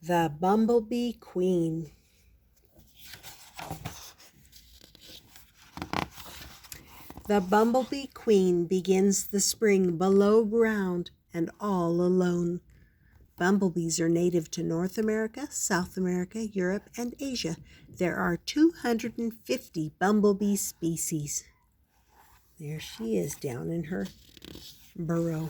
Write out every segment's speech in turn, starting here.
The Bumblebee Queen. The Bumblebee Queen begins the spring below ground and all alone. Bumblebees are native to North America, South America, Europe, and Asia. There are 250 bumblebee species. There she is down in her burrow.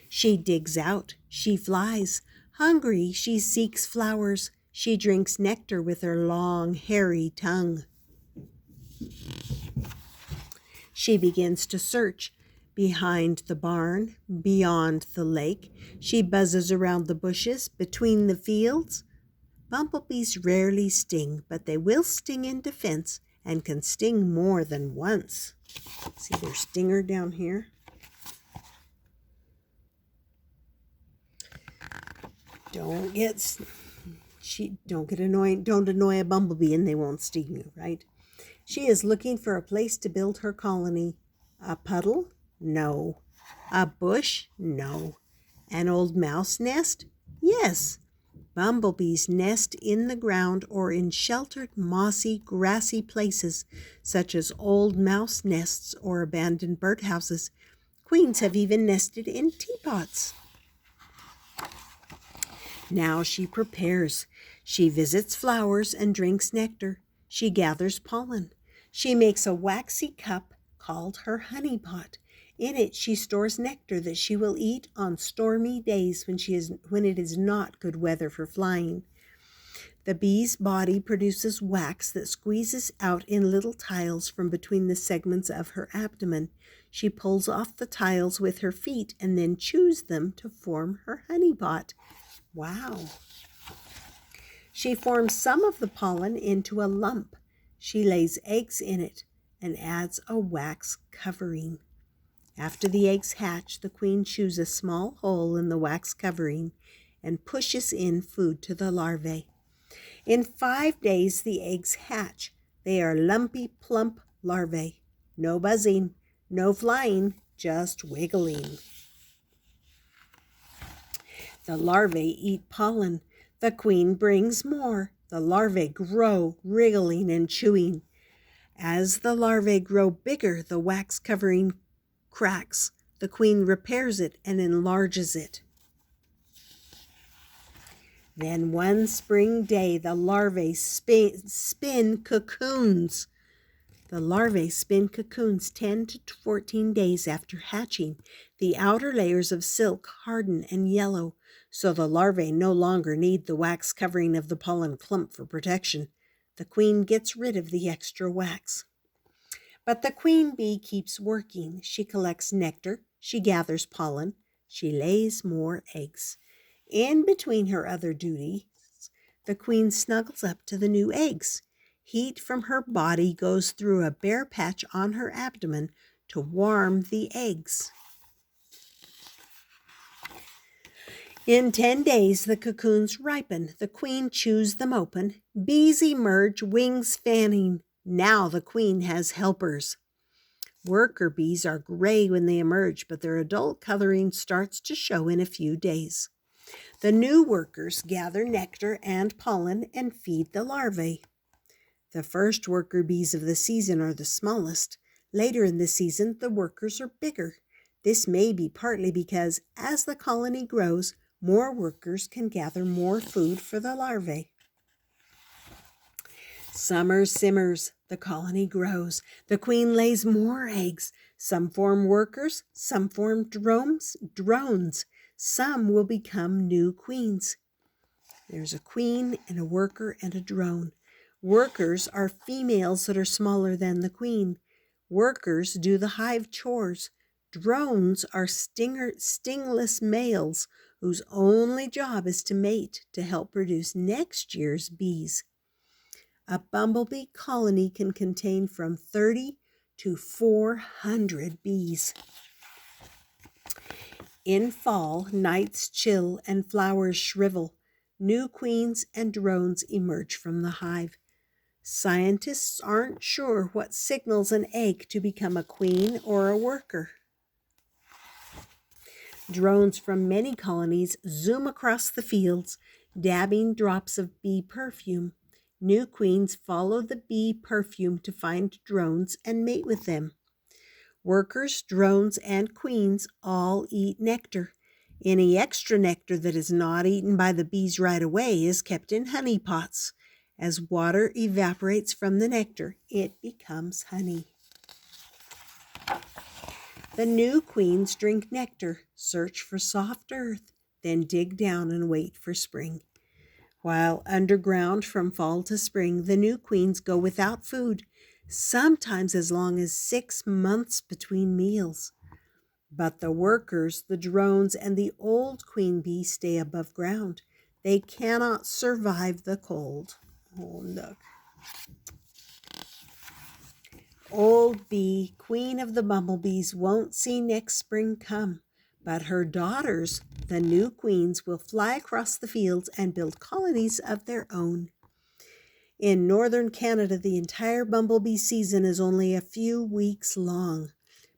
She digs out, she flies. Hungry, she seeks flowers. She drinks nectar with her long, hairy tongue. She begins to search behind the barn, beyond the lake. She buzzes around the bushes, between the fields. Bumblebees rarely sting, but they will sting in defense and can sting more than once. See their stinger down here? Don't get annoyed. Don't annoy a bumblebee and they won't sting you, right? She is looking for a place to build her colony. A puddle? No. A bush? No. An old mouse nest? Yes. Bumblebees nest in the ground or in sheltered, mossy, grassy places, such as old mouse nests or abandoned birdhouses. Queens have even nested in teapots. Now she prepares. She visits flowers and drinks nectar. She gathers pollen. She makes a waxy cup called her honey pot. In it she stores nectar that she will eat on stormy days when it is not good weather for flying. The bee's body produces wax that squeezes out in little tiles from between the segments of her abdomen. She pulls off the tiles with her feet and then chews them to form her honey pot. Wow. She forms some of the pollen into a lump. She lays eggs in it and adds a wax covering. After the eggs hatch, the queen chews a small hole in the wax covering and pushes in food to the larvae. In 5 days, the eggs hatch. They are lumpy, plump larvae. No buzzing, no flying, just wiggling. The larvae eat pollen. The queen brings more. The larvae grow, wriggling and chewing. As the larvae grow bigger, the wax covering cracks. The queen repairs it and enlarges it. Then one spring day, the larvae spin cocoons. The larvae spin cocoons 10 to 14 days after hatching. The outer layers of silk harden and yellow, so the larvae no longer need the wax covering of the pollen clump for protection. The queen gets rid of the extra wax. But the queen bee keeps working. She collects nectar. She gathers pollen. She lays more eggs. In between her other duties, the queen snuggles up to the new eggs. Heat from her body goes through a bare patch on her abdomen to warm the eggs. In 10 days, the cocoons ripen. The queen chews them open. Bees emerge, wings fanning. Now the queen has helpers. Worker bees are gray when they emerge, but their adult coloring starts to show in a few days. The new workers gather nectar and pollen and feed the larvae. The first worker bees of the season are the smallest. Later in the season, the workers are bigger. This may be partly because as the colony grows, more workers can gather more food for the larvae. Summer simmers, the colony grows. The queen lays more eggs. Some form workers, some form drones. Some will become new queens. There's a queen and a worker and a drone. Workers are females that are smaller than the queen. Workers do the hive chores. Drones are stingless males whose only job is to mate to help produce next year's bees. A bumblebee colony can contain from 30 to 400 bees. In fall, nights chill and flowers shrivel. New queens and drones emerge from the hive. Scientists aren't sure what signals an egg to become a queen or a worker. Drones from many colonies zoom across the fields. dabbing drops of bee perfume. New queens follow the bee perfume to find drones and mate with them. Workers, drones, and queens all eat nectar. Any extra nectar that is not eaten by the bees right away is kept in honey pots. As water evaporates from the nectar, it becomes honey. The new queens drink nectar, search for soft earth, then dig down and wait for spring. While underground from fall to spring, the new queens go without food, sometimes as long as 6 months between meals. But the workers, the drones, and the old queen bee stay above ground. They cannot survive the cold. Oh, look. Old bee, queen of the bumblebees, won't see next spring come, but her daughters, the new queens, will fly across the fields and build colonies of their own. In northern Canada, the entire bumblebee season is only a few weeks long,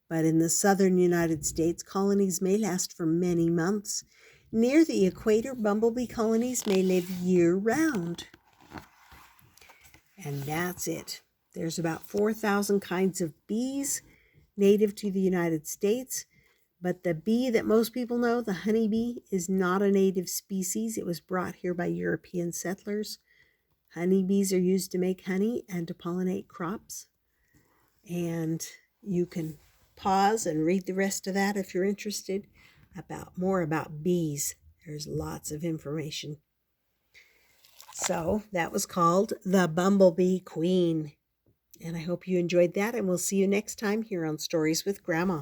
but in the southern United States, colonies may last for many months. Near the equator, bumblebee colonies may live year-round. And that's it. There's about 4,000 kinds of bees native to the United States, but the bee that most people know, the honeybee, is not a native species. It was brought here by European settlers. Honeybees are used to make honey and to pollinate crops. And you can pause and read the rest of that if you're interested more about bees. There's lots of information. So that was called the Bumblebee Queen. And I hope you enjoyed that, and we'll see you next time here on Stories with Grandma.